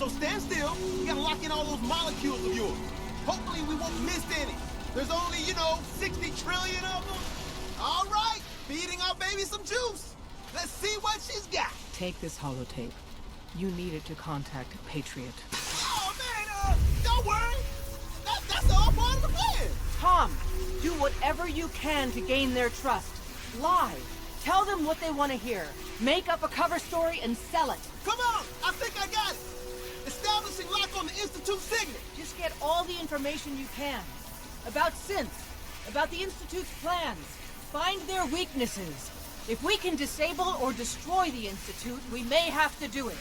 So stand still. We gotta lock in all those molecules of yours. Hopefully we won't miss any. There's only, 60 trillion of them. All right, feeding our baby some juice. Let's see what she's got. Take this holotape. You need it to contact Patriot. Oh, man, don't worry. That's all part of the plan. Tom, do whatever you can to gain their trust. Lie. Tell them what they want to hear. Make up a cover story and sell it. Come on, I think I got it. Establishing lock on the Institute signet. Just get all the information you can. About synths. About the Institute's plans. Find their weaknesses. If we can disable or destroy the Institute, we may have to do it.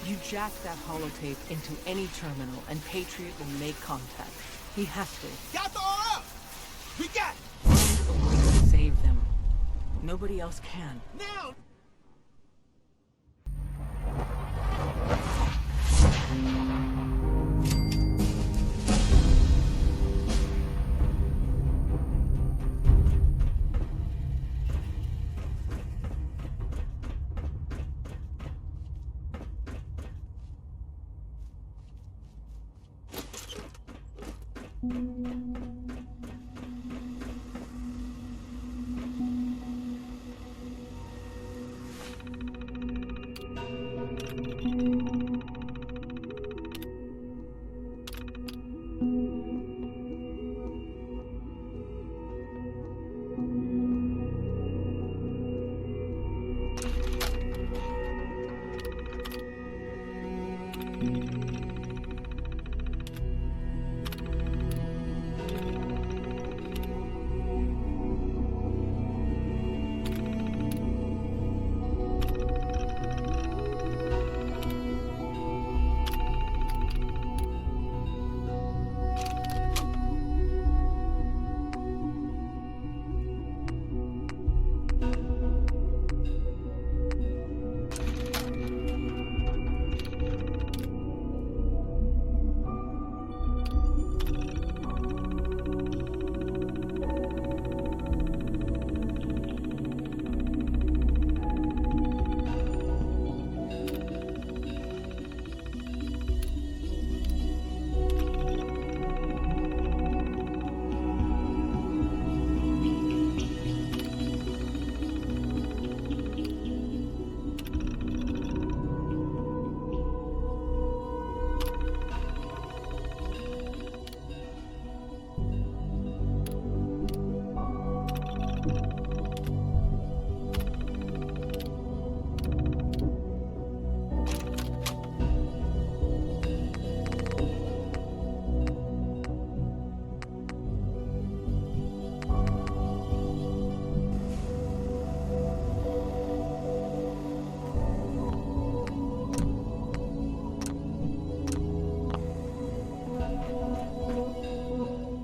You jack that holotape into any terminal and Patriot will make contact. He has to. Got the RF. We got it. Find a way to save them. Nobody else can. Now.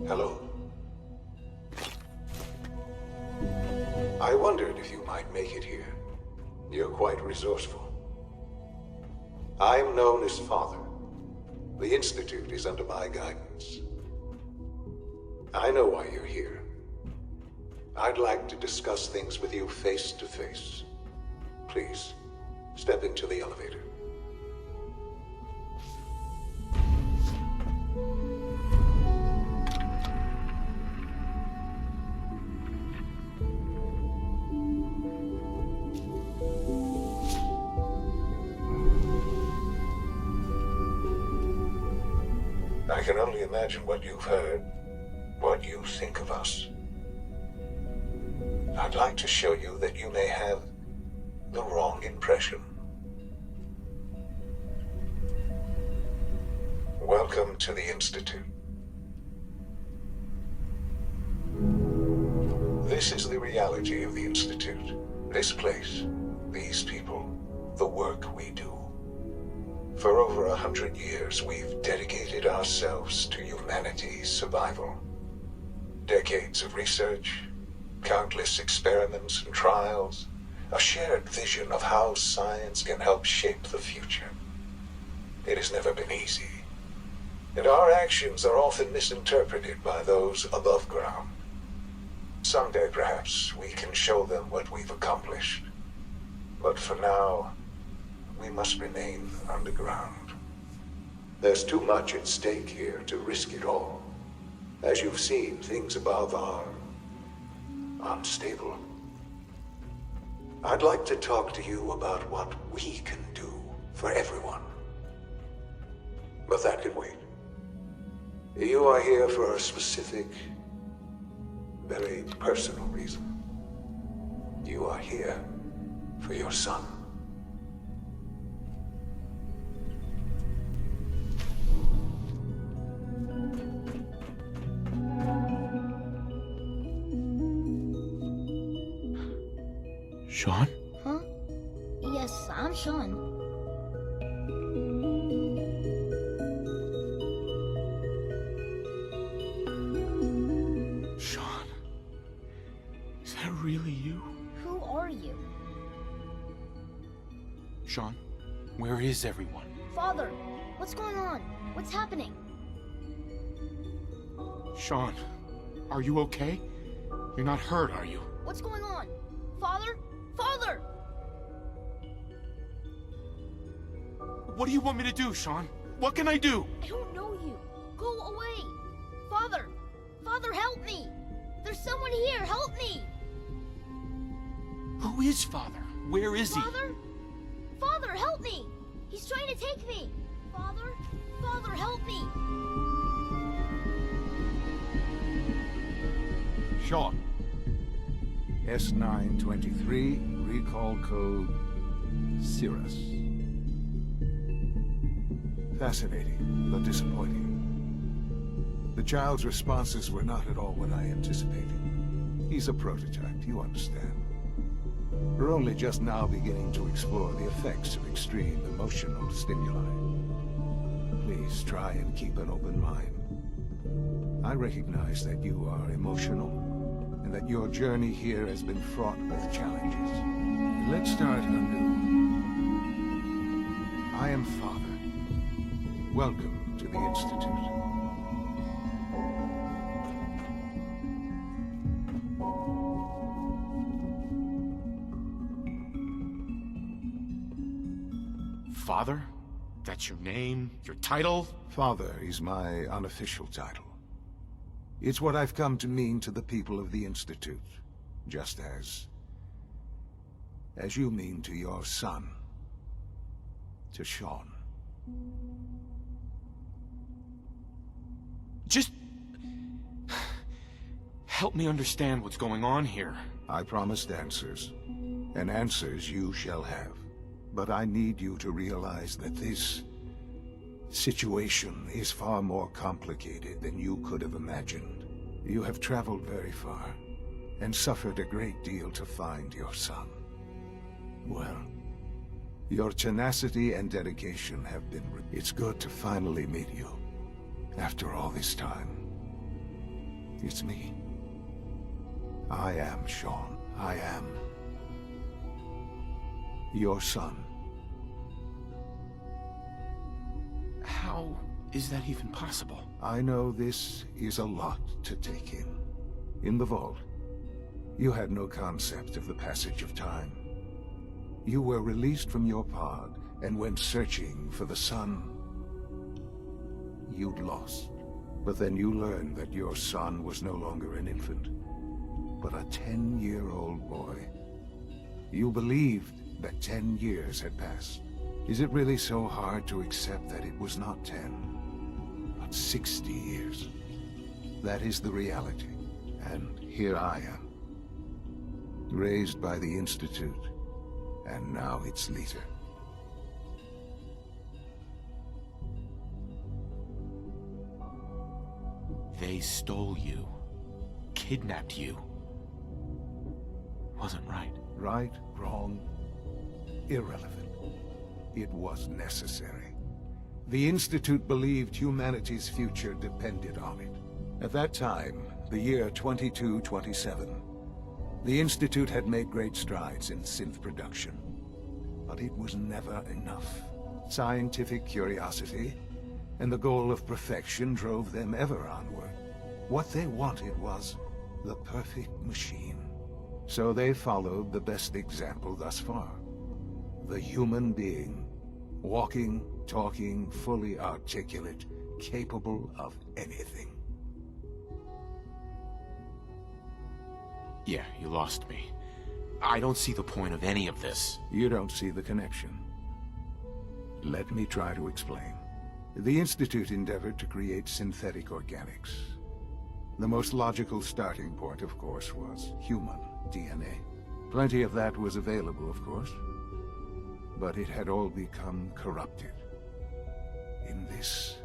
Hello. I wondered if you might make it here. You're quite resourceful. I'm known as Father. The Institute is under my guidance. I know why you're here. I'd like to discuss things with you face to face. Please, step into the elevator. I can only imagine what you've heard, what you think of us. I'd like to show you that you may have the wrong impression. Welcome to the Institute. This is the reality of the Institute. This place, these people, the work we do. For over 100 years, we've dedicated ourselves to humanity's survival. Decades of research, countless experiments and trials, a shared vision of how science can help shape the future. It has never been easy, and our actions are often misinterpreted by those above ground. Someday, perhaps, we can show them what we've accomplished. But for now, we must remain underground. There's too much at stake here to risk it all. As you've seen, things above are unstable. I'd like to talk to you about what we can do for everyone. But that can wait. You are here for a specific, very personal reason. You are here for your son. Sean? Huh? Yes, I'm Sean. Sean? Is that really you? Who are you? Sean, where is everyone? Father, what's going on? What's happening? Sean, are you okay? You're not hurt, are you? What's going on? Father? Father! What do you want me to do, Sean? What can I do? I don't know you. Go away. Father! Father, help me! There's someone here. Help me! Who is Father? Where is he? Father? Father, help me! He's trying to take me! Father? Father, help me! Sean. S923, recall code Cirrus. Fascinating, but disappointing. The child's responses were not at all what I anticipated. He's a prototype, you understand. We're only just now beginning to explore the effects of extreme emotional stimuli. Please try and keep an open mind. I recognize that you are emotional, and that your journey here has been fraught with challenges. Let's start anew. I am Father. Welcome to the Institute. Father? That's your name? Your title? Father is my unofficial title. It's what I've come to mean to the people of the Institute, just as you mean to your son, to Sean. Just... help me understand what's going on here. I promised answers, and answers you shall have. But I need you to realize that this situation is far more complicated than you could have imagined. You have traveled very far, and suffered a great deal to find your son. Well, your tenacity and dedication have been... It's good to finally meet you, after all this time. It's me. I am Sean. I am your son. How is that even possible? I know this is a lot to take in. In the vault, you had no concept of the passage of time. You were released from your pod and went searching for the son you'd lost. But then you learned that your son was no longer an infant, but a 10-year-old boy. You believed that 10 years had passed. Is it really so hard to accept that it was not 10, but 60 years? That is the reality. And here I am, raised by the Institute, and now its leader. They stole you. Kidnapped you. Wasn't right. Right, wrong, irrelevant. It was necessary. The Institute believed humanity's future depended on it. At that time, the year 2227, the Institute had made great strides in synth production. But it was never enough. Scientific curiosity and the goal of perfection drove them ever onward. What they wanted was the perfect machine. So they followed the best example thus far. The human being, walking, talking, fully articulate, capable of anything. Yeah, you lost me. I don't see the point of any of this. You don't see the connection. Let me try to explain. The Institute endeavored to create synthetic organics. The most logical starting point, of course, was human DNA. Plenty of that was available, of course. But it had all become corrupted. In this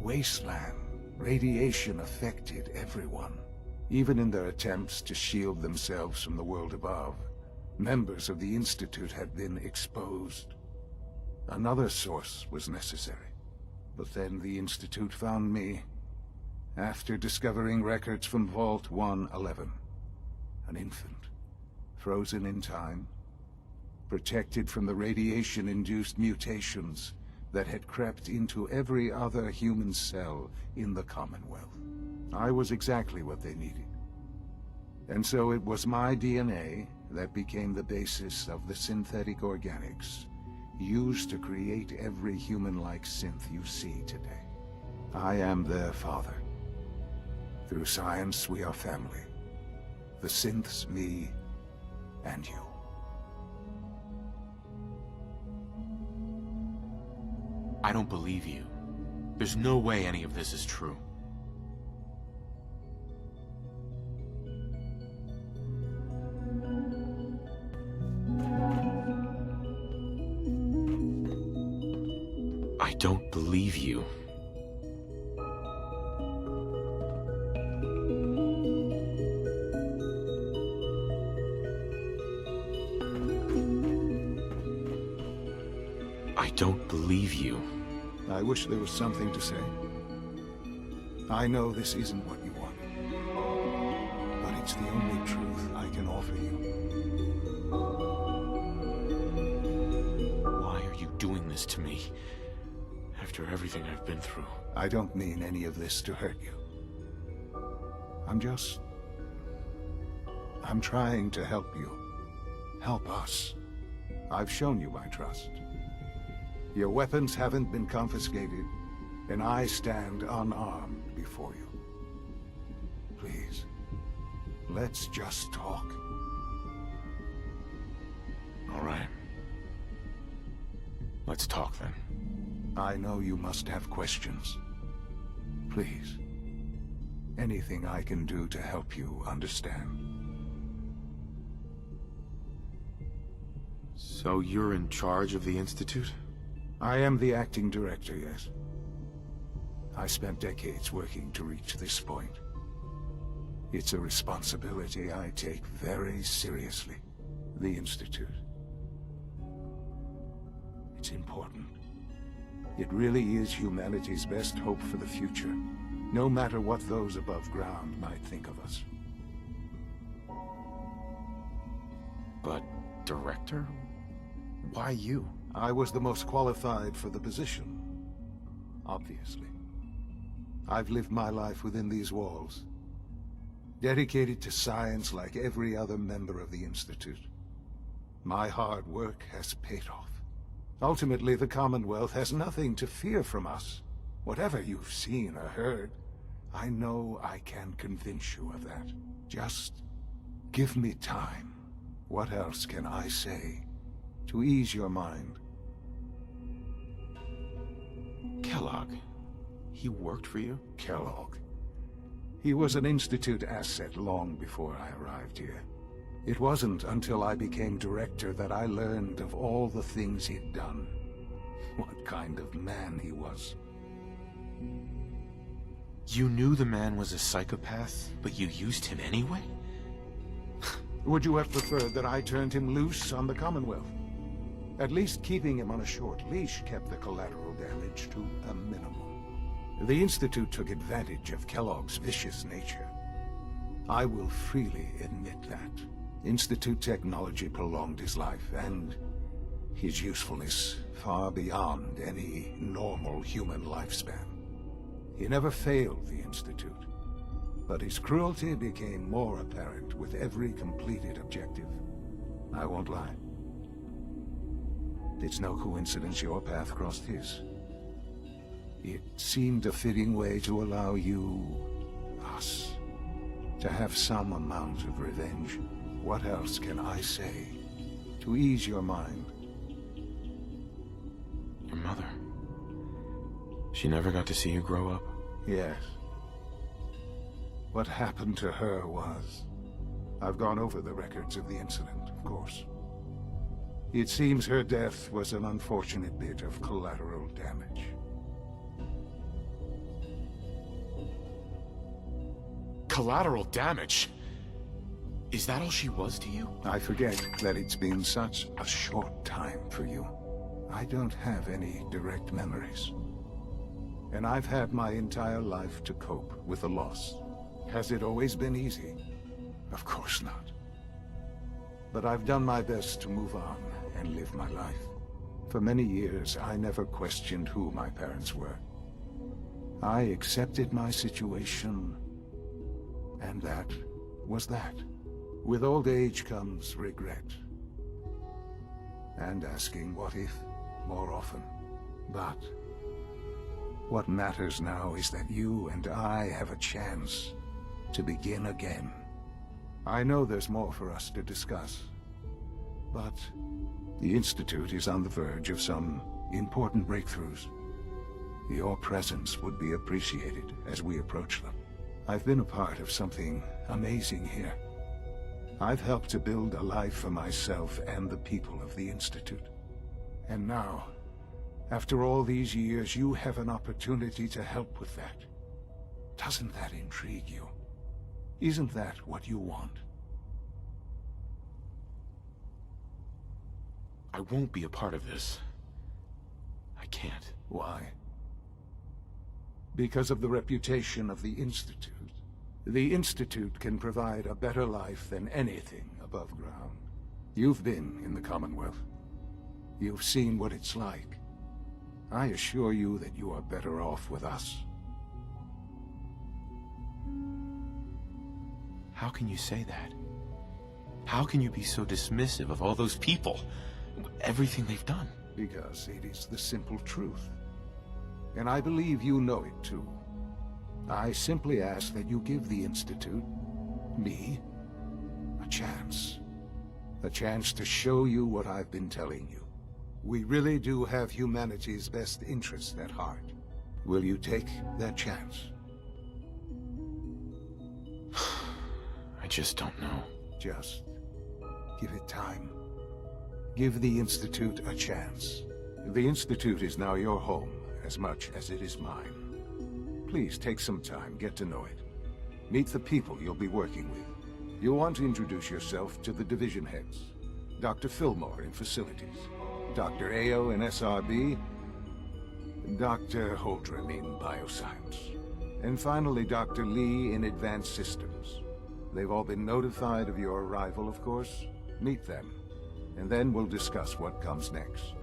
wasteland, radiation affected everyone. Even in their attempts to shield themselves from the world above, members of the Institute had been exposed. Another source was necessary. But then the Institute found me, after discovering records from Vault 111. An infant, frozen in time, protected from the radiation-induced mutations that had crept into every other human cell in the Commonwealth. I was exactly what they needed. And so it was my DNA that became the basis of the synthetic organics used to create every human-like synth you see today. I am their father. Through science, we are family. The synths, me, and you. I don't believe you. There's no way any of this is true. I don't believe you. I don't believe you. I wish there was something to say. I know this isn't what you want, but it's the only truth I can offer you. Why are you doing this to me? After everything I've been through. I don't mean any of this to hurt you. I'm trying to help you. Help us. I've shown you my trust. Your weapons haven't been confiscated, and I stand unarmed before you. Please, let's just talk. All right. Let's talk then. I know you must have questions. Please, anything I can do to help you understand. So you're in charge of the Institute? I am the acting director, yes. I spent decades working to reach this point. It's a responsibility I take very seriously. The Institute. It's important. It really is humanity's best hope for the future, no matter what those above ground might think of us. But, Director? Why you? I was the most qualified for the position, obviously. I've lived my life within these walls, dedicated to science like every other member of the Institute. My hard work has paid off. Ultimately, the Commonwealth has nothing to fear from us. Whatever you've seen or heard, I know I can convince you of that. Just give me time. What else can I say to ease your mind? Kellogg. He worked for you? Kellogg. He was an Institute asset long before I arrived here. It wasn't until I became director that I learned of all the things he'd done. What kind of man he was. You knew the man was a psychopath, but you used him anyway? Would you have preferred that I turned him loose on the Commonwealth? At least keeping him on a short leash kept the collateral damage to a minimum. The Institute took advantage of Kellogg's vicious nature. I will freely admit that. Institute technology prolonged his life, and his usefulness far beyond any normal human lifespan. He never failed the Institute, but his cruelty became more apparent with every completed objective. I won't lie. It's no coincidence your path crossed his. It seemed a fitting way to allow you, us, to have some amount of revenge. What else can I say to ease your mind? Your mother. She never got to see you grow up? Yes. What happened to her was... I've gone over the records of the incident, of course. It seems her death was an unfortunate bit of collateral damage. Collateral damage? Is that all she was to you? I forget that it's been such a short time for you. I don't have any direct memories. And I've had my entire life to cope with the loss. Has it always been easy? Of course not. But I've done my best to move on and live my life. For many years, I never questioned who my parents were. I accepted my situation, and that was that. With old age comes regret. And asking what if more often. But what matters now is that you and I have a chance to begin again. I know there's more for us to discuss, but the Institute is on the verge of some important breakthroughs. Your presence would be appreciated as we approach them. I've been a part of something amazing here. I've helped to build a life for myself and the people of the Institute. And now, after all these years, you have an opportunity to help with that. Doesn't that intrigue you? Isn't that what you want? I won't be a part of this. I can't. Why? Because of the reputation of the Institute. The Institute can provide a better life than anything above ground. You've been in the Commonwealth. You've seen what it's like. I assure you that you are better off with us. How can you say that? How can you be so dismissive of all those people? Everything they've done? Because it is the simple truth. And I believe you know it too. I simply ask that you give the Institute, me, a chance. A chance to show you what I've been telling you. We really do have humanity's best interest at heart. Will you take that chance? I just don't know. Just give it time. Give the Institute a chance. The Institute is now your home as much as it is mine. Please take some time, get to know it. Meet the people you'll be working with. You'll want to introduce yourself to the division heads. Dr. Fillmore in Facilities, Dr. Ayo in SRB, Dr. Holdren in Bioscience, and finally Dr. Lee in Advanced Systems. They've all been notified of your arrival, of course. Meet them, and then we'll discuss what comes next.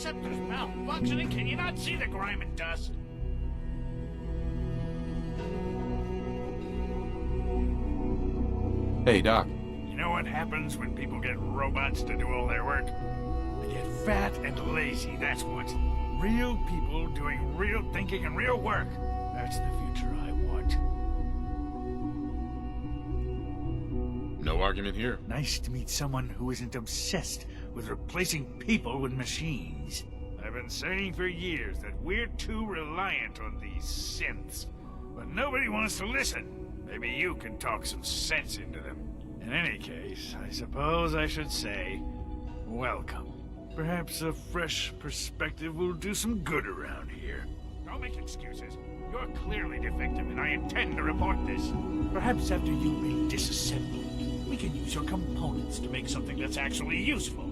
scepter's malfunctioning. Can you not see the grime and dust? Hey, Doc. You know what happens when people get robots to do all their work? They get fat and lazy, that's what. Real people doing real thinking and real work. That's the future I want. No argument here. Nice to meet someone who isn't obsessed with replacing people with machines. I've been saying for years that we're too reliant on these synths. But nobody wants to listen. Maybe you can talk some sense into them. In any case, I suppose I should say, welcome. Perhaps a fresh perspective will do some good around here. Don't make excuses. You're clearly defective, and I intend to report this. Perhaps after you've been disassembled, we can use your components to make something that's actually useful.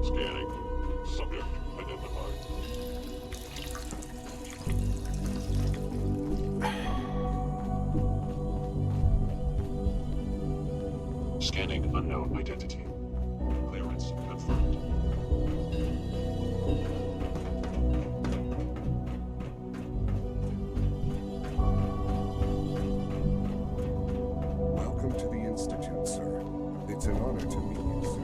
Scanning. Subject identified. Scanning unknown identity. Clearance confirmed. Welcome to the Institute, sir. It's an honor to meet you, sir.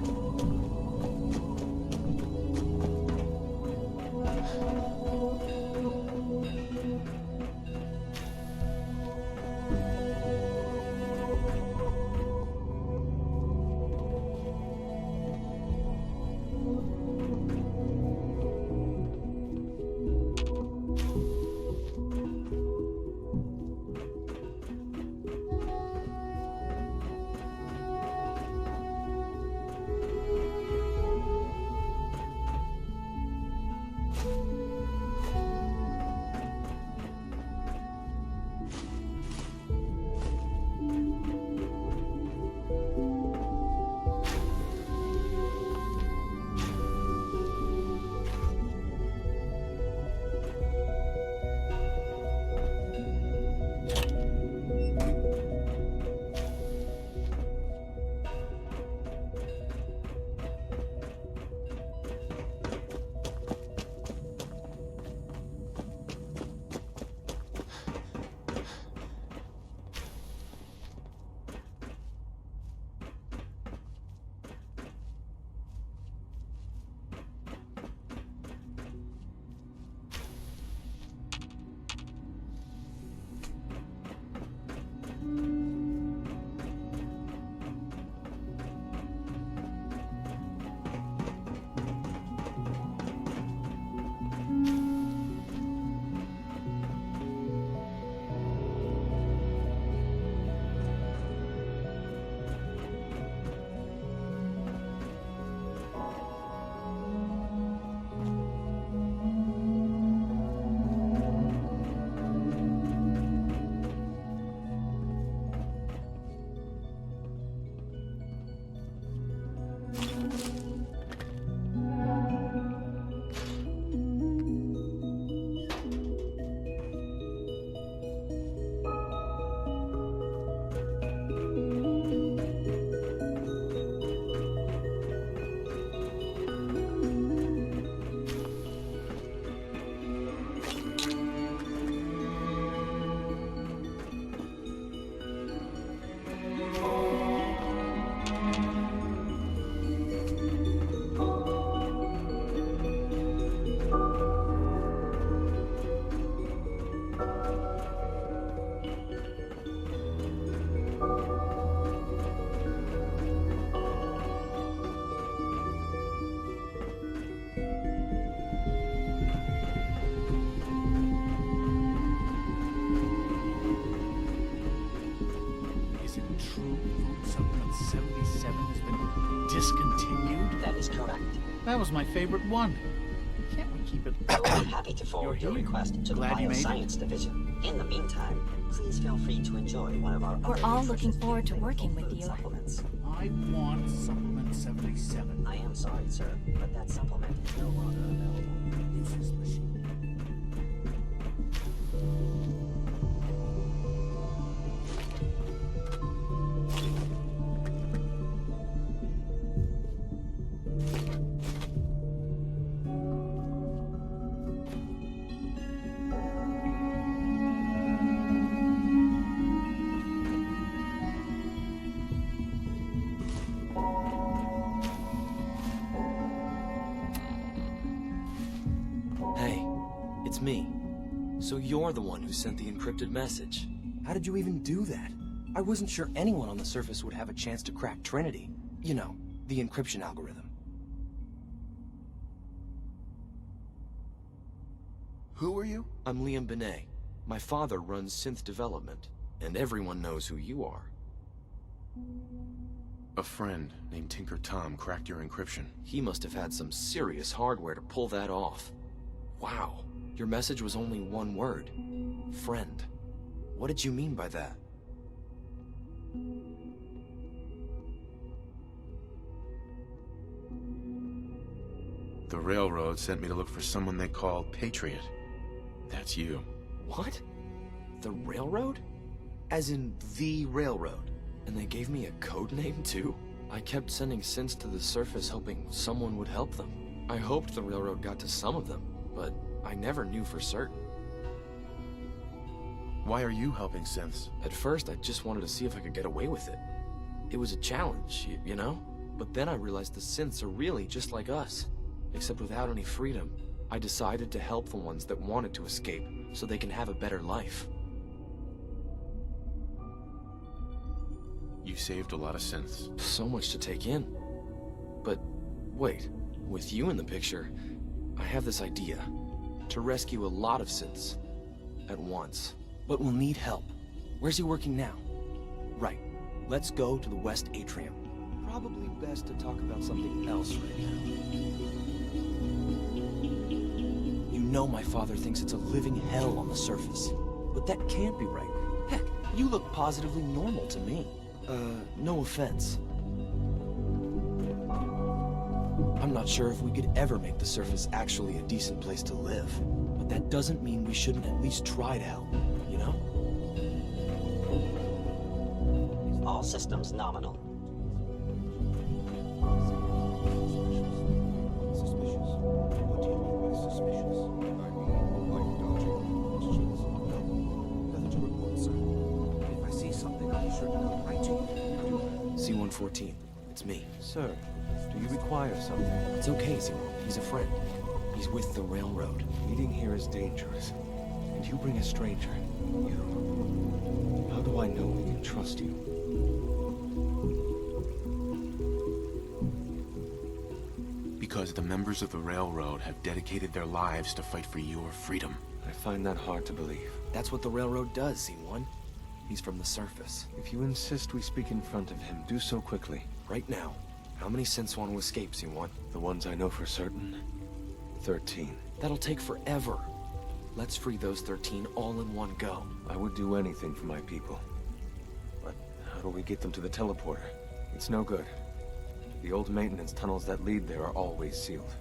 Discontinued? That is correct. That was my favorite one. Can't we keep it? I'm happy to forward your here. request to the Glad you made it. Bioscience Division. In the meantime, please feel free to enjoy one of our We're other all nutritious looking forward to food working with you. Supplements. I want supplement 77. I am sorry, sir, but that supplement is no longer available. It's this machine. me. So you're the one who sent the encrypted message. How did you even do that? I wasn't sure anyone on the surface would have a chance to crack Trinity. You know, the encryption algorithm. Who are you? I'm Liam Benet. My father runs synth development, and everyone knows who you are. A friend named Tinker Tom cracked your encryption. He must have had some serious hardware to pull that off. Wow. Your message was only one word. Friend. What did you mean by that? The Railroad sent me to look for someone they call Patriot. That's you. What? The Railroad? As in the Railroad? And they gave me a code name too? I kept sending synths to the surface hoping someone would help them. I hoped the Railroad got to some of them, but I never knew for certain. Why are you helping synths? At first, I just wanted to see if I could get away with it. It was a challenge, you know? But then I realized the synths are really just like us, except without any freedom. I decided to help the ones that wanted to escape, so they can have a better life. You saved a lot of synths. So much to take in. But wait, with you in the picture, I have this idea. To rescue a lot of synths at once. But we'll need help. Where's he working now? Right. Let's go to the West Atrium. Probably best to talk about something else right now. You know my father thinks it's a living hell on the surface. But that can't be right. Heck, you look positively normal to me. No offense. I'm not sure if we could ever make the surface actually a decent place to live. But that doesn't mean we shouldn't at least try to help, you know? All systems nominal. Suspicious? What do you mean by suspicious? I mean, like dodging questions. No. Nothing to report, sir. If I see something, I'll be sure to come right to you. C-114, it's me. Sir, do you require something? It's okay, Zero. He's a friend. He's with the Railroad. Meeting here is dangerous. And you bring a stranger. You... How do I know we can trust you? Because the members of the Railroad have dedicated their lives to fight for your freedom. I find that hard to believe. That's what the Railroad does, C1. He's from the surface. If you insist we speak in front of him, do so quickly. Right now. How many synths want to escape, C1? The ones I know for certain. 13. That'll take forever. Let's free those 13 all in one go. I would do anything for my people. But how do we get them to the teleporter? It's no good. The old maintenance tunnels that lead there are always sealed.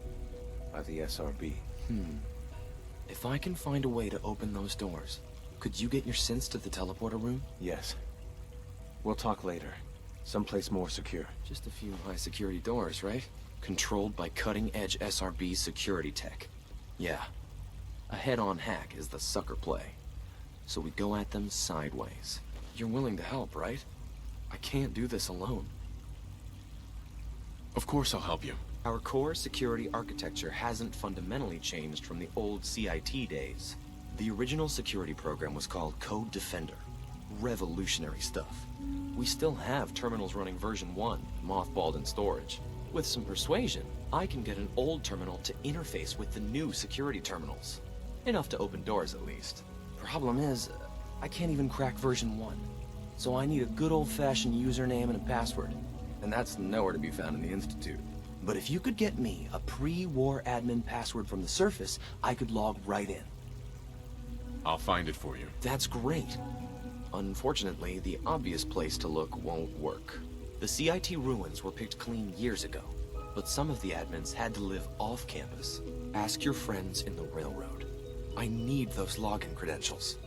By the SRB. If I can find a way to open those doors, could you get your synths to the teleporter room? Yes. We'll talk later. Someplace more secure. Just a few high-security doors, right? Controlled by cutting-edge SRB security tech. Yeah. A head-on hack is the sucker play. So we go at them sideways. You're willing to help, right? I can't do this alone. Of course I'll help you. Our core security architecture hasn't fundamentally changed from the old CIT days. The original security program was called Code Defender. Revolutionary stuff. We still have terminals running version 1, mothballed in storage. With some persuasion, I can get an old terminal to interface with the new security terminals. Enough to open doors, at least. Problem is, I can't even crack version 1. So I need a good old-fashioned username and a password. And that's nowhere to be found in the Institute. But if you could get me a pre-war admin password from the surface, I could log right in. I'll find it for you. That's great. Unfortunately, the obvious place to look won't work. The CIT ruins were picked clean years ago, but some of the admins had to live off campus. Ask your friends in the Railroad. I need those login credentials.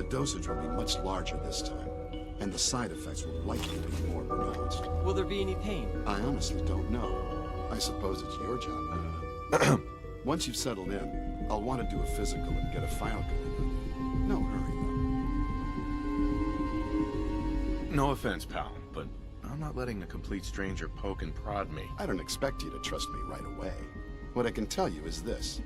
Dosage will be much larger this time, and the side effects will likely be more pronounced. Will there be any pain? I honestly don't know. I suppose it's your job. Once you've settled in, I'll want to do a physical and get a file going. No hurry, though. No offense, pal, but I'm not letting a complete stranger poke and prod me. I don't expect you to trust me right away. What I can tell you is this.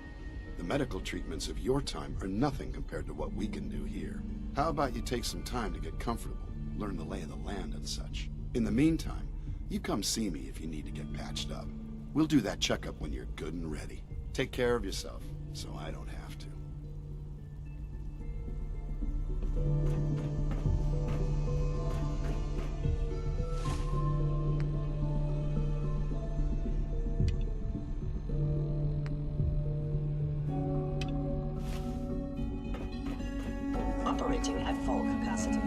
The medical treatments of your time are nothing compared to what we can do here. How about you take some time to get comfortable, learn the lay of the land and such. In the meantime, you come see me if you need to get patched up. We'll do that checkup when you're good and ready. Take care of yourself, so I don't have to. Operating at full capacity.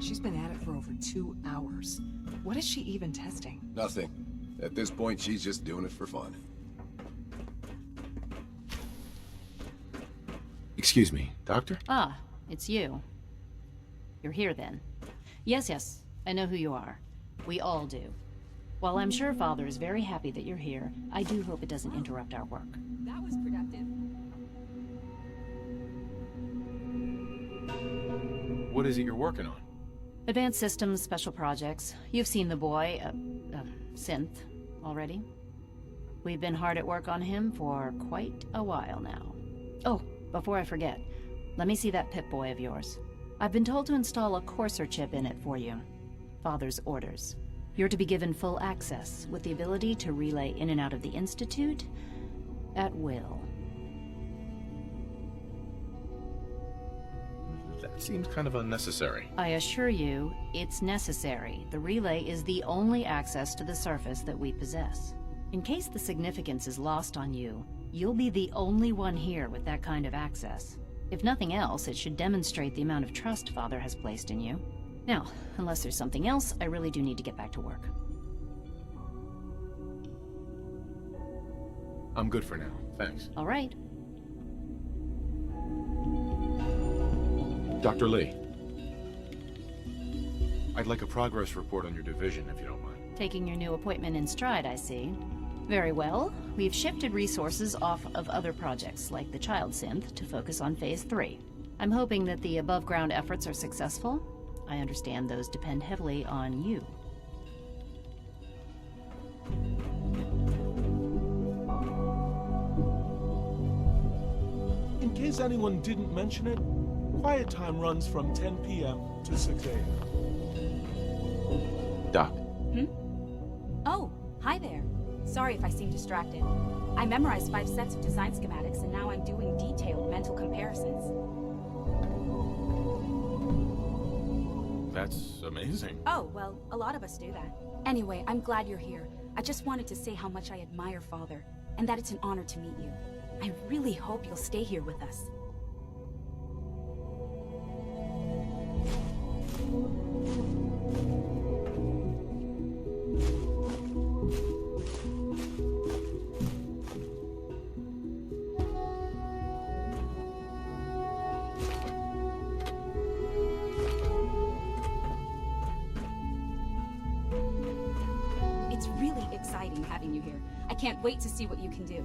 She's been at it for over 2 hours. What is she even testing? Nothing. At this point, she's just doing it for fun. Excuse me, Doctor? Ah, it's you. You're here then. Yes, I know who you are. We all do. While I'm sure Father is very happy that you're here, I do hope it doesn't interrupt our work. That was productive. What is it you're working on? Advanced Systems Special Projects. You've seen the boy, Synth, already. We've been hard at work on him for quite a while now. Oh, before I forget, let me see that Pip-Boy of yours. I've been told to install a Courser chip in it for you. Father's orders. You're to be given full access, with the ability to relay in and out of the Institute at will. That seems kind of unnecessary. I assure you, it's necessary. The relay is the only access to the surface that we possess. In case the significance is lost on you, you'll be the only one here with that kind of access. If nothing else, it should demonstrate the amount of trust Father has placed in you. Now, unless there's something else, I really do need to get back to work. I'm good for now, thanks. All right. Dr. Lee. I'd like a progress report on your division, if you don't mind. Taking your new appointment in stride, I see. Very well. We've shifted resources off of other projects, like the Child Synth, to focus on Phase 3. I'm hoping that the above-ground efforts are successful. I understand those depend heavily on you. In case anyone didn't mention it, quiet time runs from 10 p.m. to 6 a.m. Doc. Oh, hi there. Sorry if I seem distracted. I memorized 5 sets of design schematics, and now I'm doing detailed mental comparisons. That's amazing. Oh, well, a lot of us do that. Anyway, I'm glad you're here. I just wanted to say how much I admire Father, and that it's an honor to meet you. I really hope you'll stay here with us. It's really exciting having you here. I can't wait to see what you can do.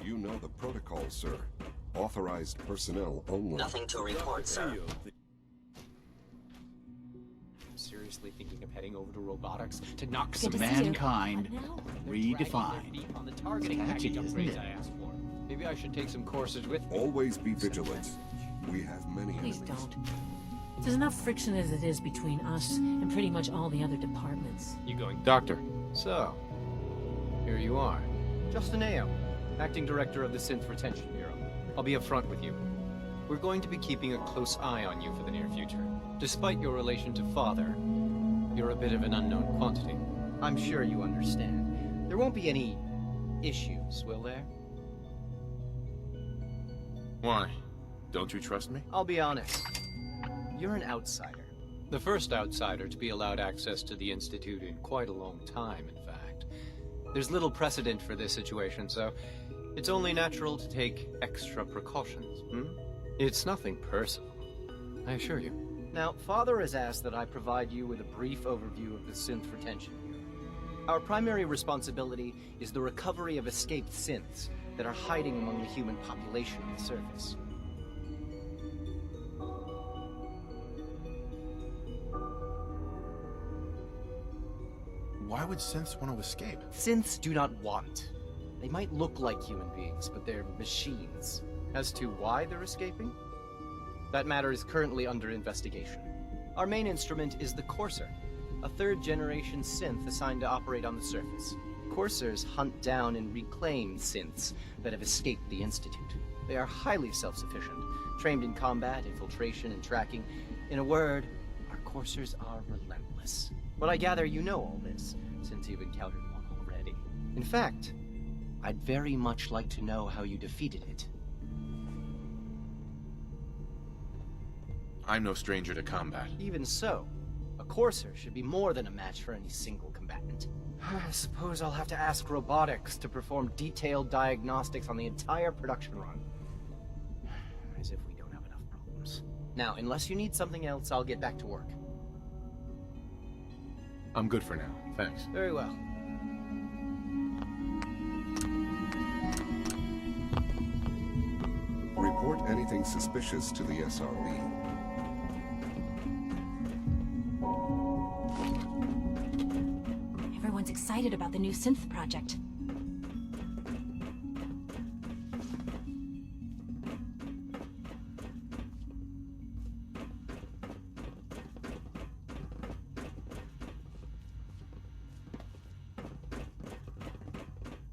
You know the protocol, sir. Authorized personnel only. Nothing to report, sir. Seriously thinking of heading over to robotics to knock Good some to see you. mankind Redefined. on the targeting Catchy, package isn't upgrades it? I asked for. Maybe I should take some courses with me. Always be vigilant. We have many Please enemies. don't. There's enough friction as it is between us and pretty much all the other departments. You going? Doctor. So, Here you are. Justin Ayo, Acting Director of the Synth Retention Bureau. I'll be upfront with you. We're going to be keeping a close eye on you for the near future. Despite your relation to Father, you're a bit of an unknown quantity. I'm sure you understand. There won't be any issues, will there? Why? Don't you trust me? I'll be honest. You're an outsider. The first outsider to be allowed access to the Institute in quite a long time, in fact. There's little precedent for this situation, so it's only natural to take extra precautions, It's nothing personal, I assure you. Now, Father has asked that I provide you with a brief overview of the Synth Retention Bureau. Our primary responsibility is the recovery of escaped synths that are hiding among the human population on the surface. Why would synths want to escape? Synths do not want. They might look like human beings, but they're machines. As to why they're escaping? That matter is currently under investigation. Our main instrument is the Courser, a third-generation synth assigned to operate on the surface. Coursers hunt down and reclaim synths that have escaped the Institute. They are highly self-sufficient, trained in combat, infiltration, and tracking. In a word, our Coursers are relentless. But I gather you know all this, since you've encountered one already. In fact, I'd very much like to know how you defeated it. I'm no stranger to combat. Even so, a Courser should be more than a match for any single combatant. I suppose I'll have to ask robotics to perform detailed diagnostics on the entire production run. As if we don't have enough problems. Now, unless you need something else, I'll get back to work. I'm good for now, thanks. Very well. Report anything suspicious to the SRB. Everyone's excited about the new synth project.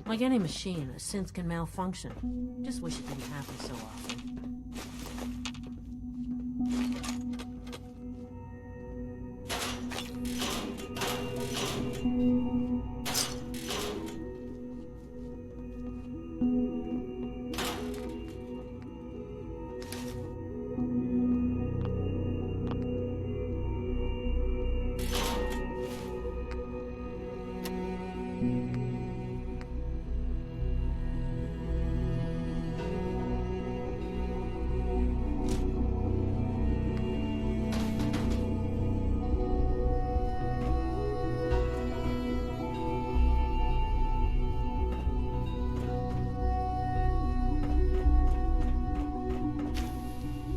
Like any machine, a synth can malfunction. Just wish it didn't happen so often.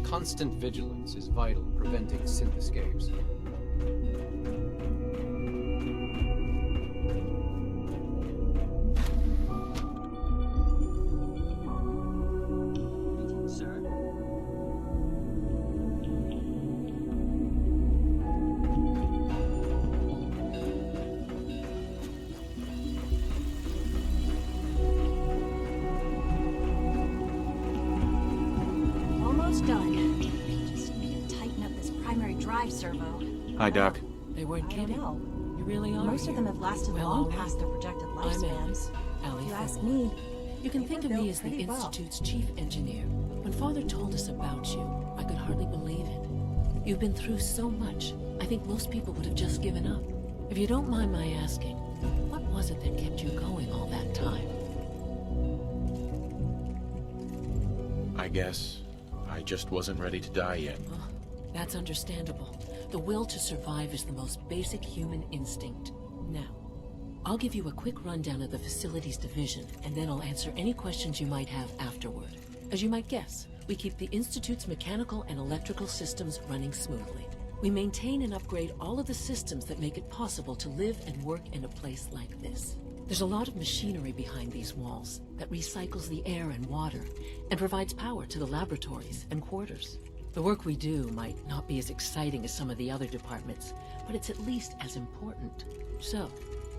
Constant vigilance is vital in preventing synth escapes. Sir? Almost done. Just need to tighten up this primary drive servo. Hi, Doc. They weren't kidding. know. You really are. Most of them have lasted Well, long all right. past their projected I'm lifespans. Allie If you ask Fenway. me, You can they think were of me built as the pretty well. Institute's chief engineer. When Father told us about you, I could hardly believe it. You've been through so much, I think most people would have just given up. If you don't mind my asking, what was it that kept you going all that time? I guess I just wasn't ready to die yet. Oh, that's understandable. The will to survive is the most basic human instinct. Now, I'll give you a quick rundown of the facilities division, and then I'll answer any questions you might have afterward. As you might guess, we keep the Institute's mechanical and electrical systems running smoothly. We maintain and upgrade all of the systems that make it possible to live and work in a place like this. There's a lot of machinery behind these walls that recycles the air and water and provides power to the laboratories and quarters. The work we do might not be as exciting as some of the other departments, but it's at least as important. So,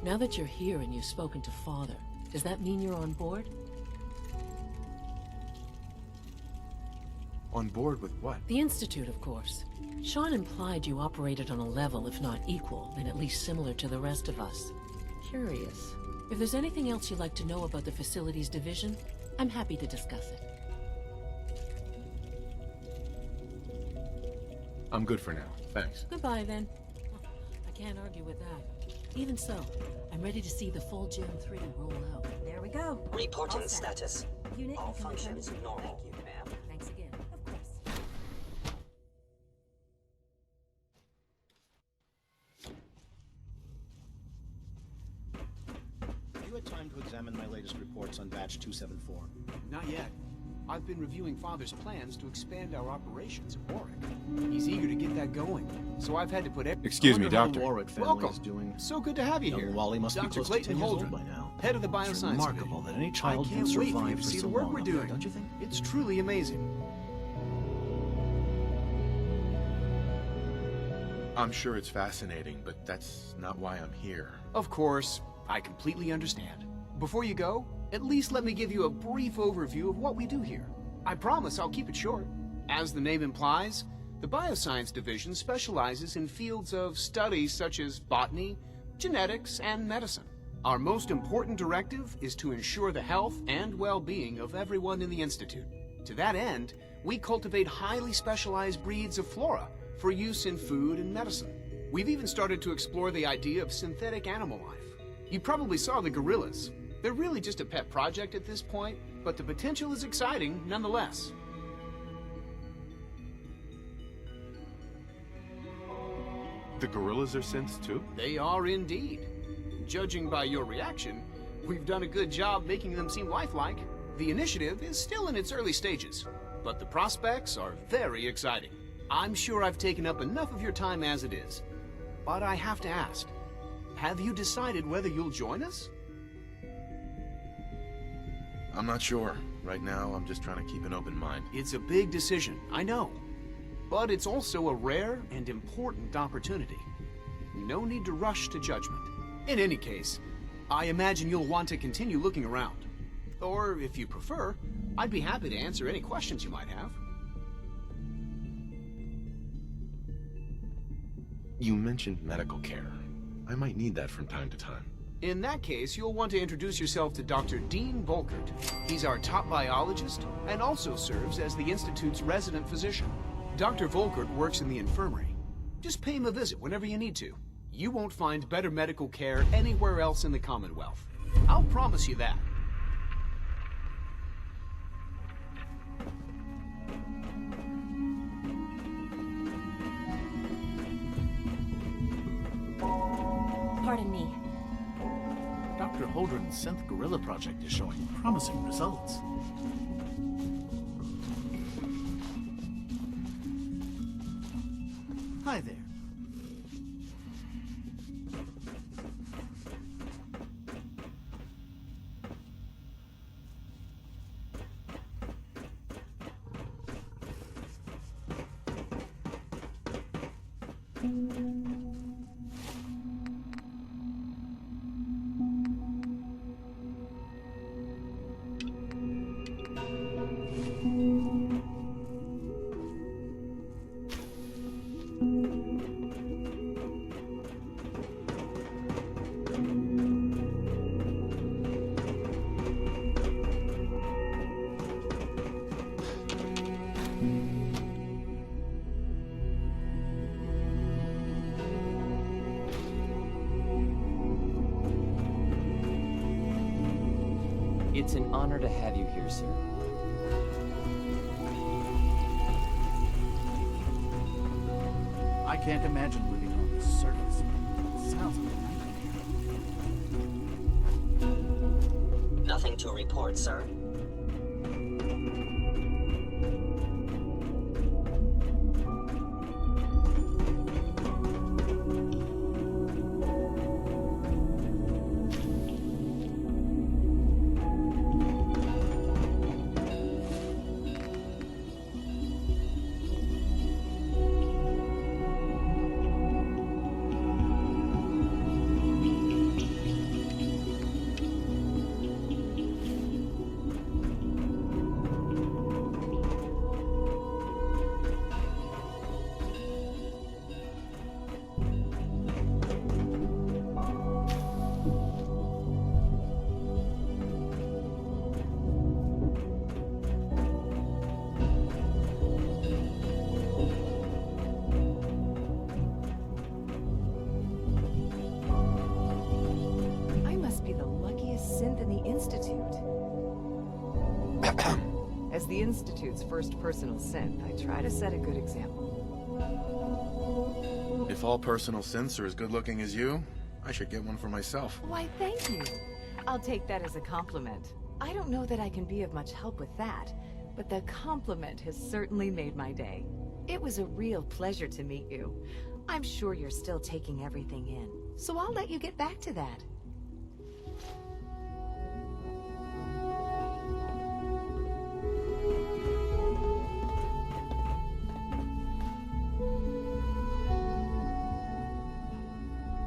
now that you're here and you've spoken to Father, Does that mean you're on board? On board with what? The Institute, of course. Sean implied you operated on a level, if not equal, then at least similar to the rest of us. Curious. If there's anything else you'd like to know about the Facilities Division, I'm happy to discuss it. I'm good for now, thanks. Goodbye, then. I can't argue with that. Even so, I'm ready to see the full Gen 3 roll out. There we go. Reporting status. All functions normal. Thank you, ma'am. Thanks again. Of course. Have you had time to examine my latest reports on Batch 274? Not yet. I've been reviewing Father's plans to expand our operations at Warwick. He's eager to get that going, so I've had to put every... Excuse me, I wonder how Doctor. the Warwick family Welcome. is doing. So good to have you Young here. Wally must be Dr. close to Clayton 10 years old Holdren, by now. head of the Bioscience It's remarkable Division. that any child I can can't wait for you survive to for see so the work long we're up there, doing. don't you think? It's truly amazing. I'm sure it's fascinating, but that's not why I'm here. Of course, I completely understand. Before you go, at least let me give you a brief overview of what we do here. I promise I'll keep it short. As the name implies, the Bioscience Division specializes in fields of study such as botany, genetics, and medicine. Our most important directive is to ensure the health and well-being of everyone in the Institute. To that end, we cultivate highly specialized breeds of flora for use in food and medicine. We've even started to explore the idea of synthetic animal life. You probably saw the gorillas. They're really just a pet project at this point, but the potential is exciting nonetheless. The gorillas are synths too? They are indeed. Judging by your reaction, we've done a good job making them seem lifelike. The initiative is still in its early stages, but the prospects are very exciting. I'm sure I've taken up enough of your time as it is, but I have to ask, have you decided whether you'll join us? I'm not sure. Right now, I'm just trying to keep an open mind. It's a big decision, I know. But it's also a rare and important opportunity. No need to rush to judgment. In any case, I imagine you'll want to continue looking around. Or, if you prefer, I'd be happy to answer any questions you might have. You mentioned medical care. I might need that from time to time. In that case, you'll want to introduce yourself to Dr. Dean Volkert. He's our top biologist and also serves as the Institute's resident physician. Dr. Volkert works in the infirmary. Just pay him a visit whenever you need to. You won't find better medical care anywhere else in the Commonwealth. I'll promise you that. Pardon me. Dr. Holdren's synth gorilla project is showing promising results. Hi there. It's an honor to have you here, sir. I can't imagine living on the surface. It sounds like a nightmare. Nothing to report, sir. As the Institute's first personal synth, I try to set a good example. If all personal synths are as good looking as you, I should get one for myself. Why, thank you. I'll take that as a compliment. I don't know that I can be of much help with that, but the compliment has certainly made my day. It was a real pleasure to meet you. I'm sure you're still taking everything in, so I'll let you get back to that.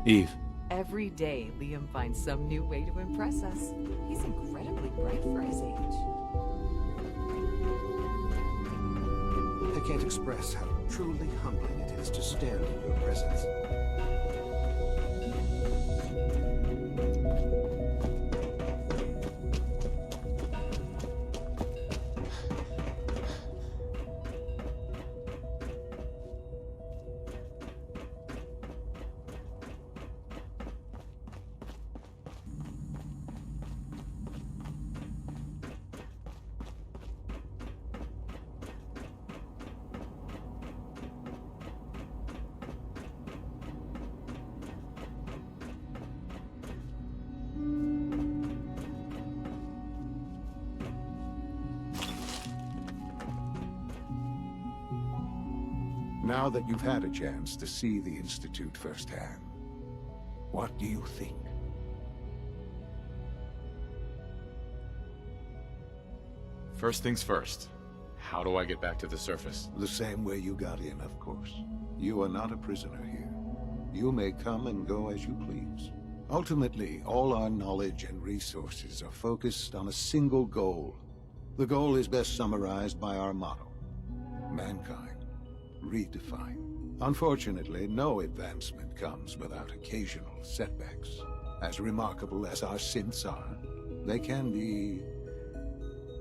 Eve. Every day, Liam finds some new way to impress us. He's incredibly bright for his age. I can't express how truly humbling it is to stand in your presence. Now that you've had a chance to see the Institute firsthand, what do you think? First things first. How do I get back to the surface? The same way you got in, of course. You are not a prisoner here. You may come and go as you please. Ultimately, all our knowledge and resources are focused on a single goal. The goal is best summarized by our motto: mankind redefined. Unfortunately, no advancement comes without occasional setbacks. As remarkable as our synths are, they can be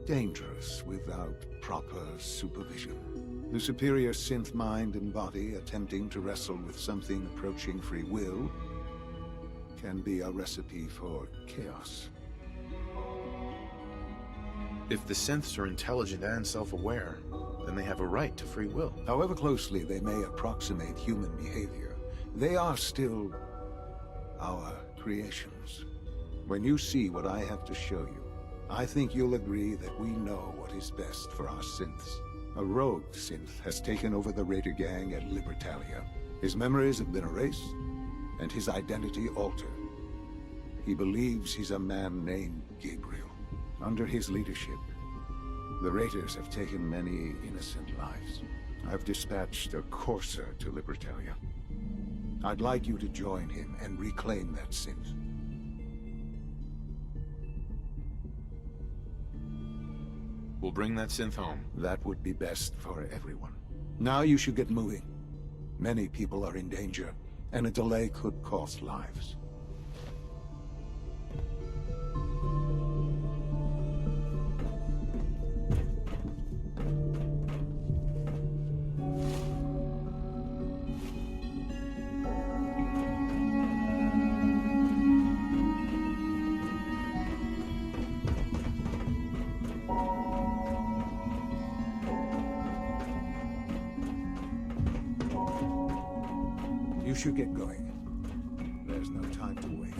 dangerous without proper supervision. The superior synth mind and body attempting to wrestle with something approaching free will can be a recipe for chaos. If the synths are intelligent and self-aware, then they have a right to free will. However closely they may approximate human behavior, they are still our creations. When you see what I have to show you, I think you'll agree that we know what is best for our synths. A rogue synth has taken over the Raider gang at Libertalia. His memories have been erased, and his identity altered. He believes he's a man named Gabriel. Under his leadership, the Raiders have taken many innocent lives. I've dispatched a courser to Libertalia. I'd like you to join him and reclaim that synth. We'll bring that synth home. That would be best for everyone. Now you should get moving. Many people are in danger, and a delay could cost lives. You should get going. There's no time to waste.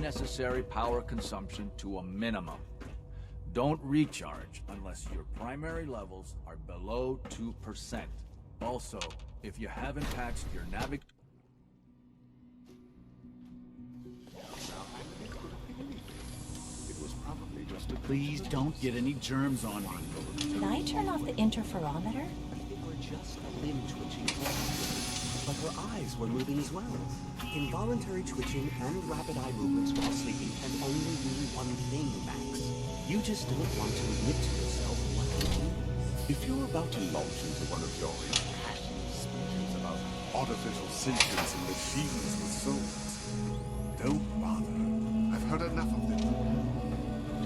unnecessary power consumption to a minimum. Don't recharge unless your primary levels are below 2%. Also, if you haven't patched your navigation... It was probably just a... Please don't get any germs on me. Did I turn off the interferometer? They were just a limb twitching. But her eyes were moving as well. Involuntary twitching and rapid eye movements while sleeping can only mean one thing, Max. You just don't want to admit to yourself what it is. If you're about to launch into one of your impassioned speeches about artificial sentience and machines with souls, don't bother. I've heard enough of them.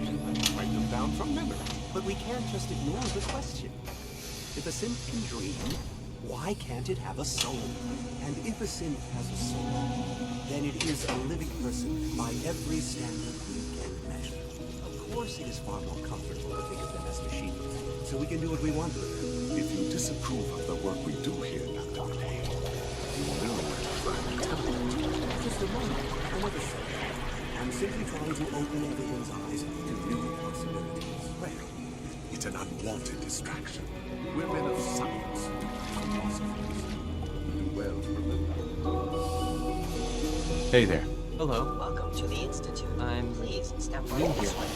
You might write them down from memory. But we can't just ignore the question. If a synth can dream, why can't it have a soul? And if a synth has a soul, then it is a living person by every standard we can measure. Of course, it is far more comfortable to think of them as machines, so we can do what we want with them. If you disapprove of the work we do here, Dr. Gray, you know where to find the temple. Just a moment, another second. I'm simply trying to open everyone's eyes to new possibilities. Well, it's an unwanted distraction. We're men of science, not philosophers. Do well to remember. Hey there. Hello. Welcome to the Institute. Please step right this way.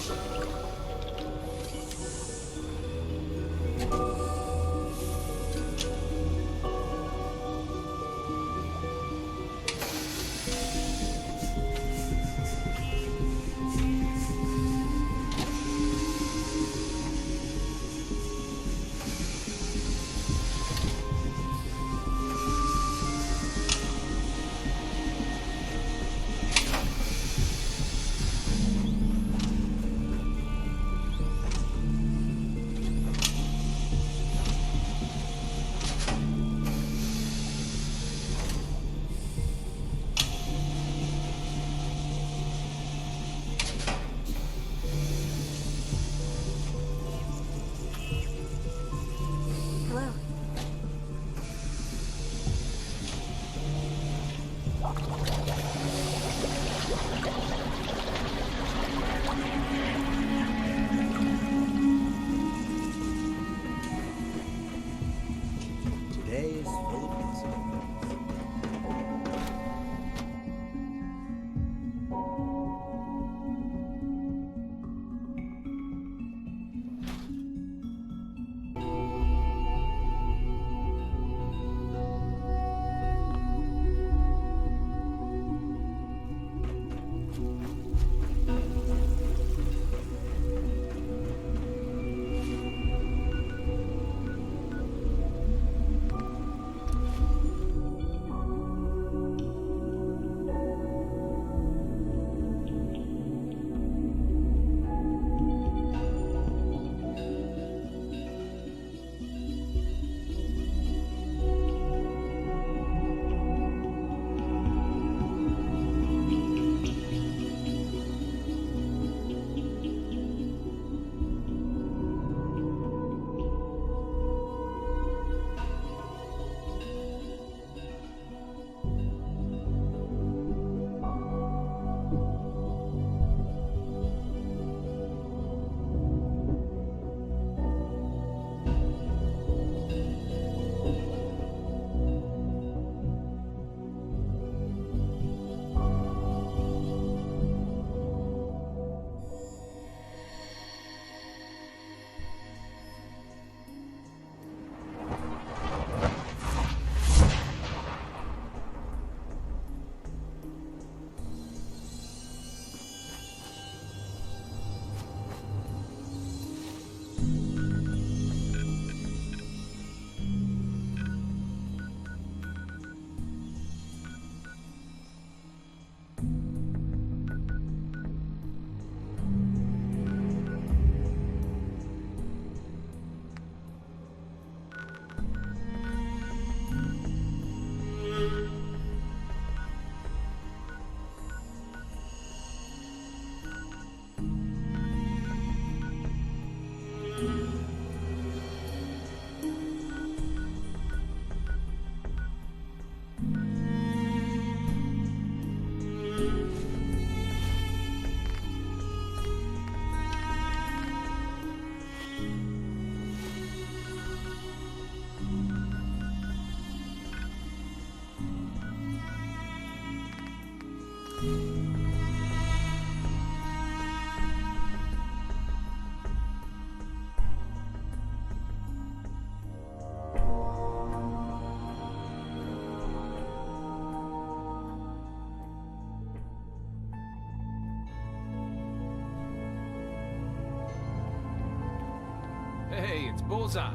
Hey, it's Bullseye.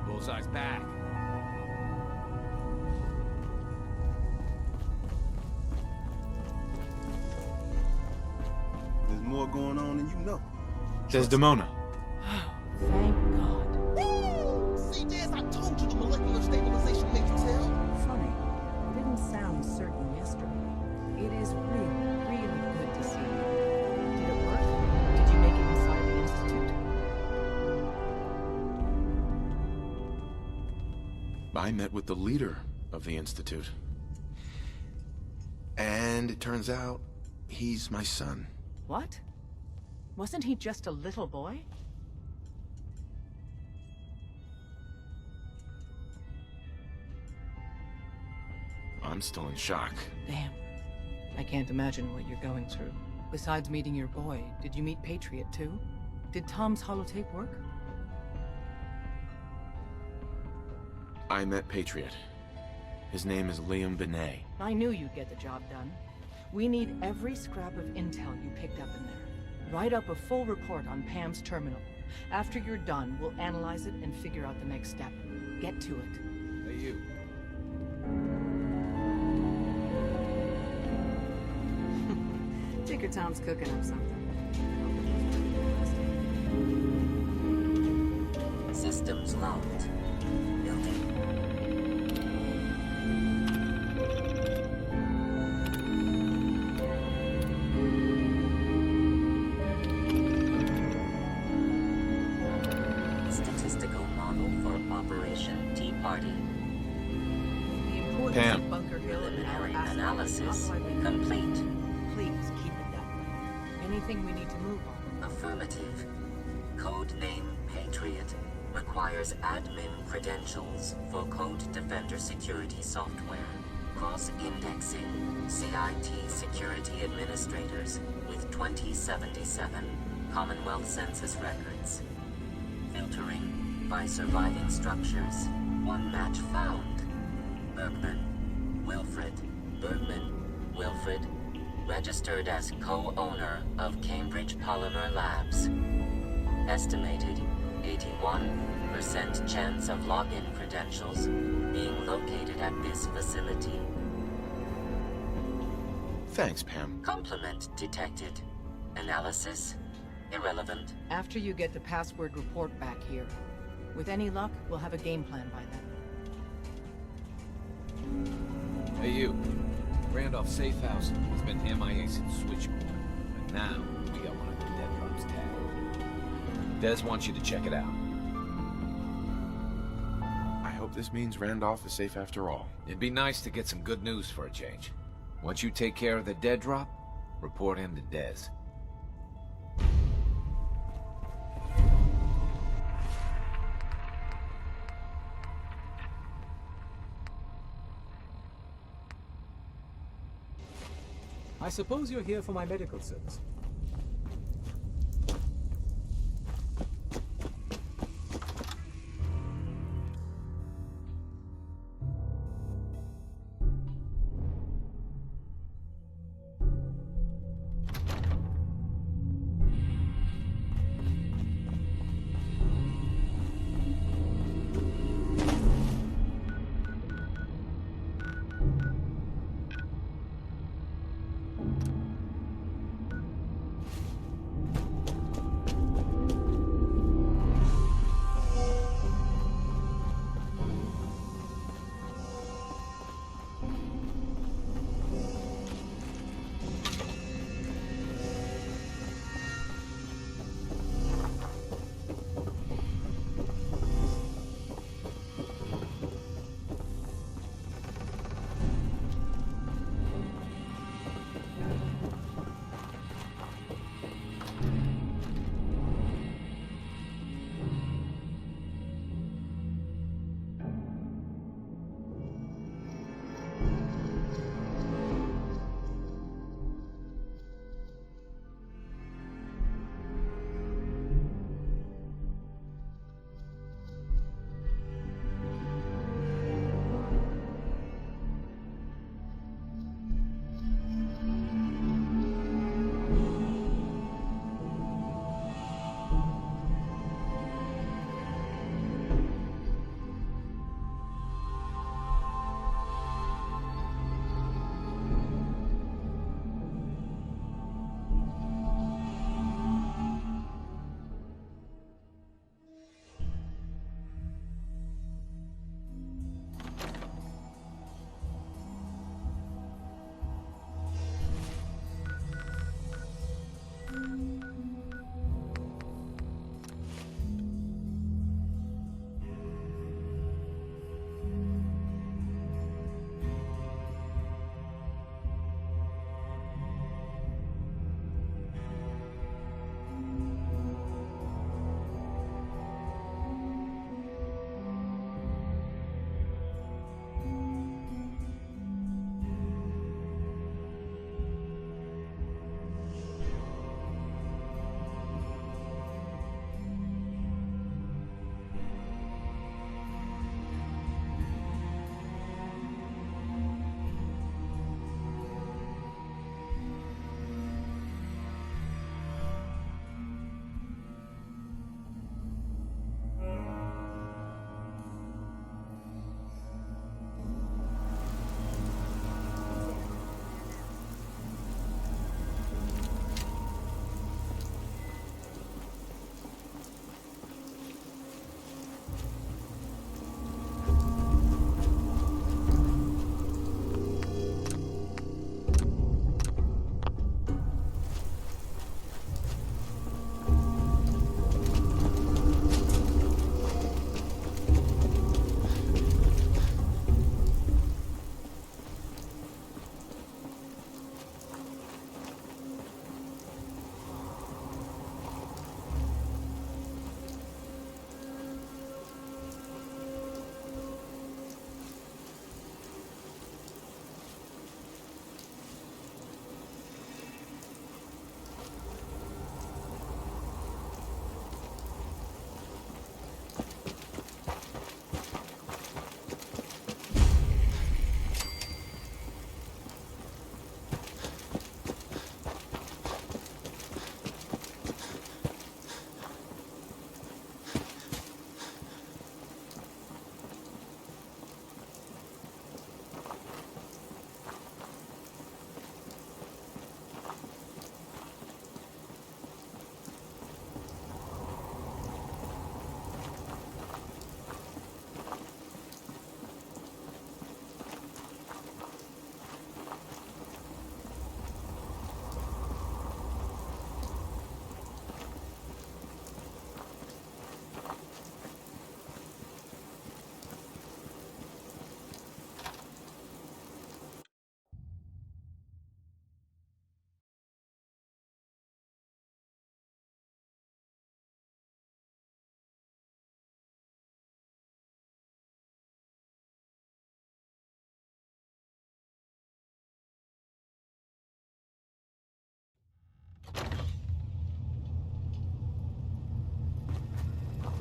Bullseye's back. There's more going on than you know. Desdemona. Thank God. See, Jazz, I told you the molecular stabilization matrix held. Funny. It didn't sound certain yesterday. It is really, really good to see you. Did it work? Did you make it inside the Institute? I met with the leader of the Institute. And it turns out, he's my son. What? Wasn't he just a little boy? I'm still in shock. Damn. I can't imagine what you're going through. Besides meeting your boy, did you meet Patriot too? Did Tom's holotape work? I met Patriot. His name is Liam Benet. I knew you'd get the job done. We need every scrap of intel you picked up in there. Write up a full report on Pam's terminal. After you're done, we'll analyze it and figure out the next step. Get to it. Hey, you. Tinker Tom's cooking up something. Systems locked. Building. Statistical model for Operation Tea Party. The importance Pam. of Bunker Hill and Preliminary our analysis complete. Please keep it that way. Anything we need to move on? Affirmative. Code name Patriot requires admin credentials for Code Defender security software. Cross-indexing CIT security administrators with 2077 Commonwealth Census records. Filtering by surviving structures. One match found. Bergman. Wilfred. Bergman. Wilfred. Registered as co-owner of Cambridge Polymer Labs. Estimated 81% chance of login credentials being located at this facility. Thanks, Pam. Complement detected. Analysis irrelevant. After you get the password report back here. With any luck, we'll have a game plan by then. Hey, you. Randolph Safe House has been MIA since Switchboard. But now, we got one of the dead drops tagged. Des wants you to check it out. I hope this means Randolph is safe after all. It'd be nice to get some good news for a change. Once you take care of the dead drop, report him to Des. I suppose you're here for my medical service.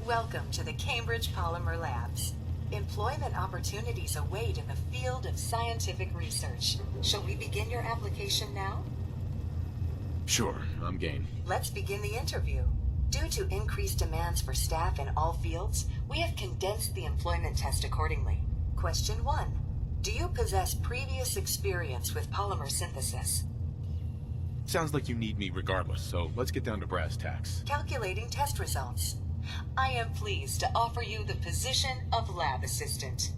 Welcome to the Cambridge Polymer Labs. Employment opportunities await in the field of scientific research. Shall we begin your application now? Sure, I'm game. Let's begin the interview. Due to increased demands for staff in all fields, we have condensed the employment test accordingly. Question 1. Do you possess previous experience with polymer synthesis? Sounds like you need me regardless, so let's get down to brass tacks. Calculating test results. I am pleased to offer you the position of lab assistant.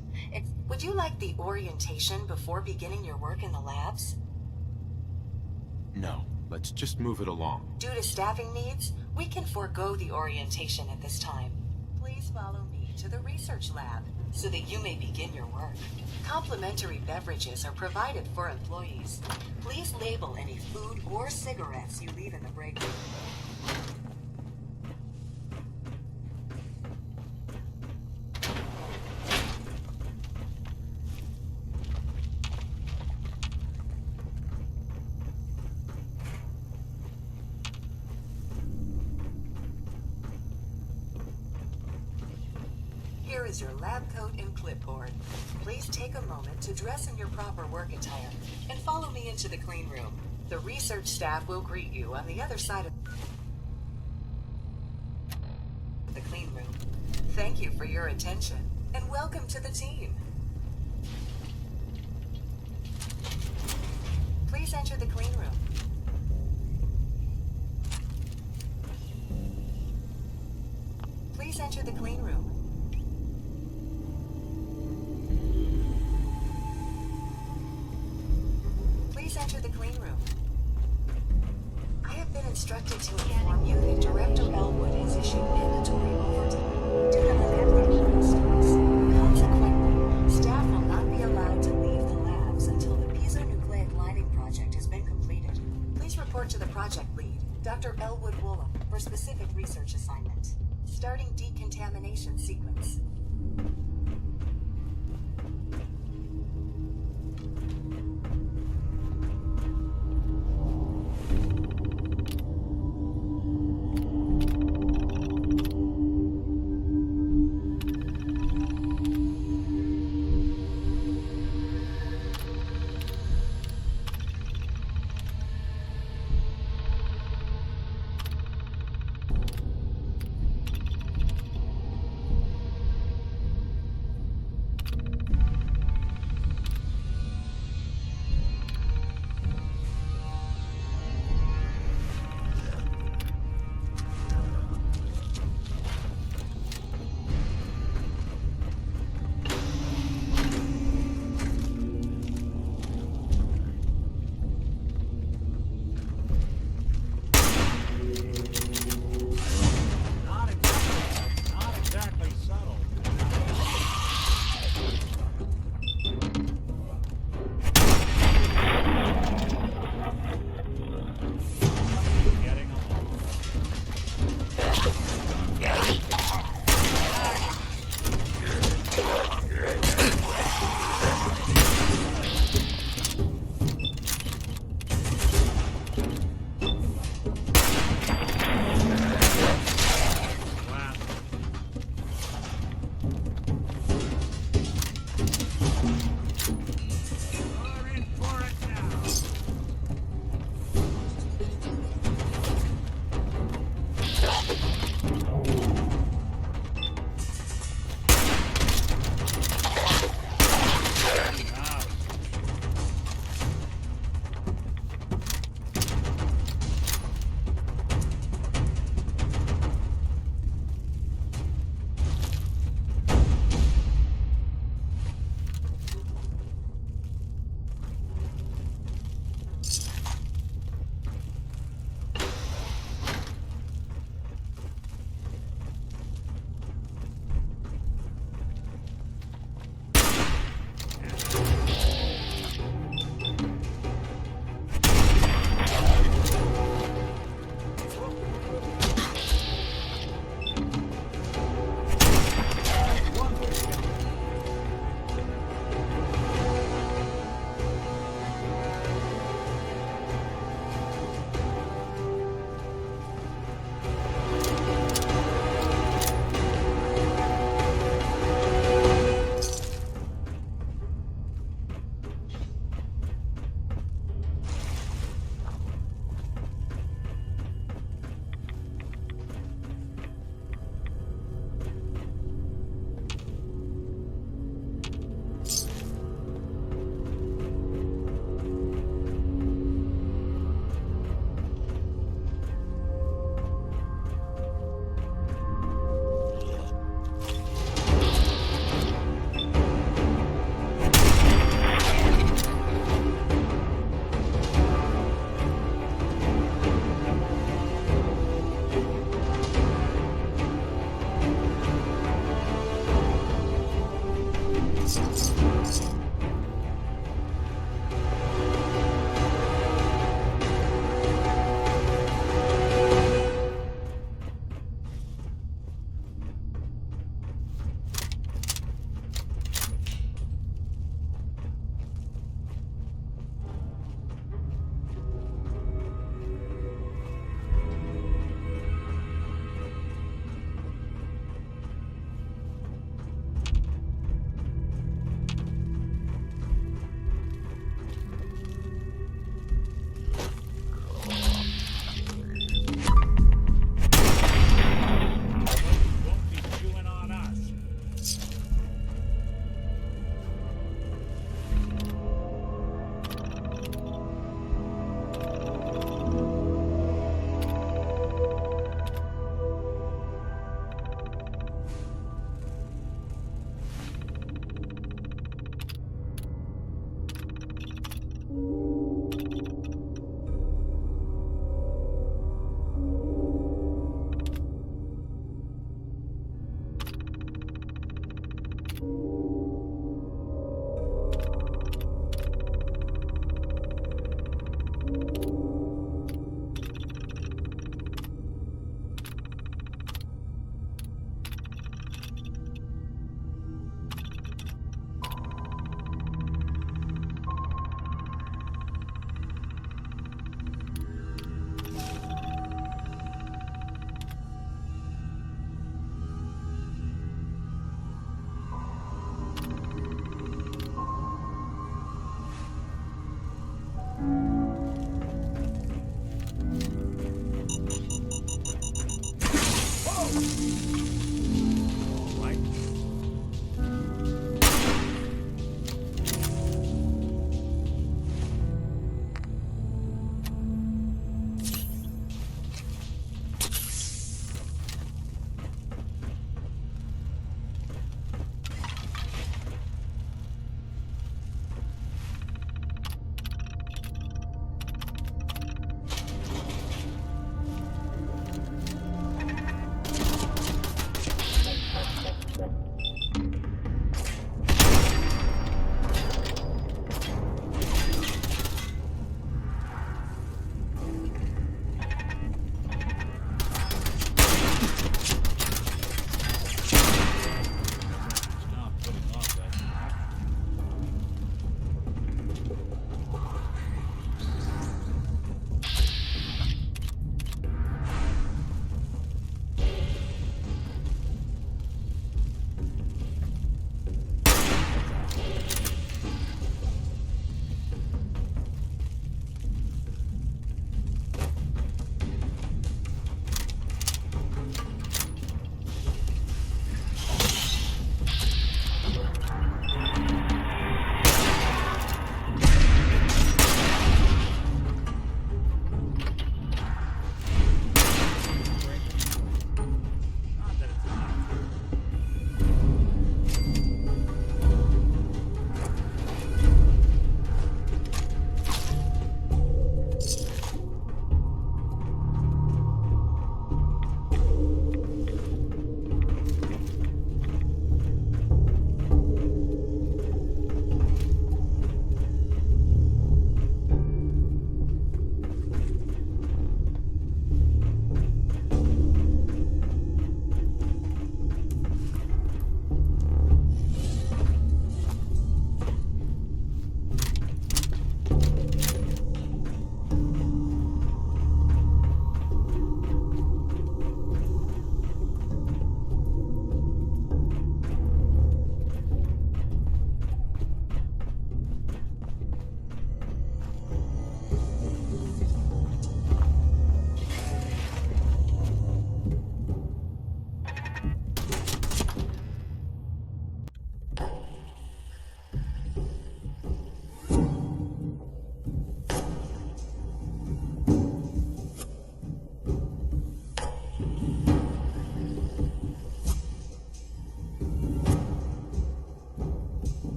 Would you like the orientation before beginning your work in the labs? No, let's just move it along. Due to staffing needs, we can forego the orientation at this time. Please follow me to the research lab so that you may begin your work. Complimentary beverages are provided for employees. Please label any food or cigarettes you leave in the break room. Here is your lab coat and clipboard. Please take a moment to dress in your proper work attire and follow me into the clean room. The research staff will greet you on the other side of the clean room. Thank you for your attention and welcome to the team. Please enter the clean room. Please enter the clean room. Please enter the clean room. I have been instructed to inform you that Director Elwood has issued mandatory overtime due to the fabrication of stores. Consequently, staff will not be allowed to leave the labs until the piezonucleic lining project has been completed. Please report to the project lead, Dr. Elwood Woolham, for specific research assignment. Starting decontamination sequence.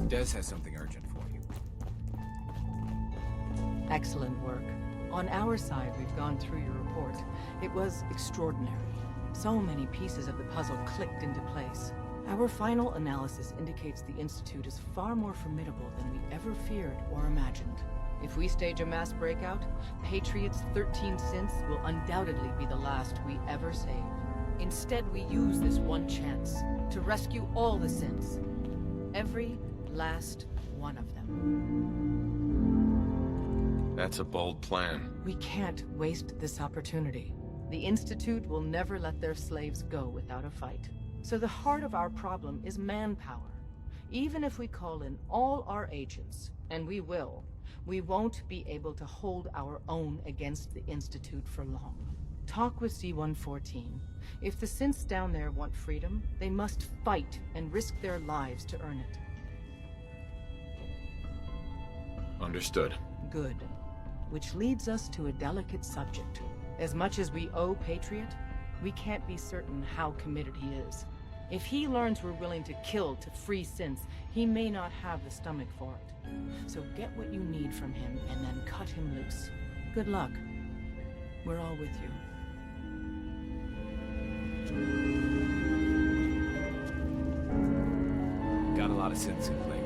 Des has something urgent for you. Excellent work. On our side, we've gone through your report. It was extraordinary. So many pieces of the puzzle clicked into place. Our final analysis indicates the Institute is far more formidable than we ever feared or imagined. If we stage a mass breakout, Patriot's 13 synths will undoubtedly be the last we ever save. Instead, we use this one chance to rescue all the synths. Every last one of them. That's a bold plan. We can't waste this opportunity. The Institute will never let their slaves go without a fight. So the heart of our problem is manpower. Even if we call in all our agents, and we will, we won't be able to hold our own against the Institute for long. Talk with C-114. If the synths down there want freedom, they must fight and risk their lives to earn it. Understood. Good. Which leads us to a delicate subject. As much as we owe Patriot, we can't be certain how committed he is. If he learns we're willing to kill to free synths, he may not have the stomach for it. So get what you need from him and then cut him loose. Good luck. We're all with you. Got a lot of synths in place.